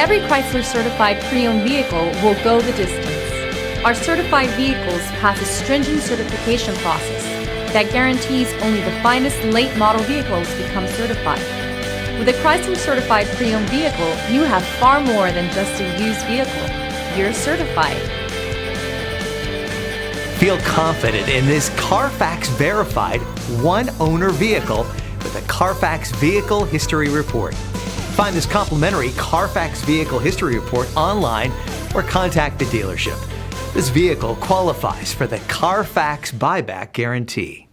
Every Chrysler certified pre-owned vehicle will go the distance. Our certified vehicles pass a stringent certification process that guarantees only the finest late model vehicles become certified. With a Chrysler certified pre-owned vehicle, you have far more than just a used vehicle. You're certified. Feel confident in this Carfax verified one-owner vehicle with a Carfax Vehicle History Report. Find this complimentary Carfax Vehicle History Report online or contact the dealership. This vehicle qualifies for the Carfax Buyback Guarantee.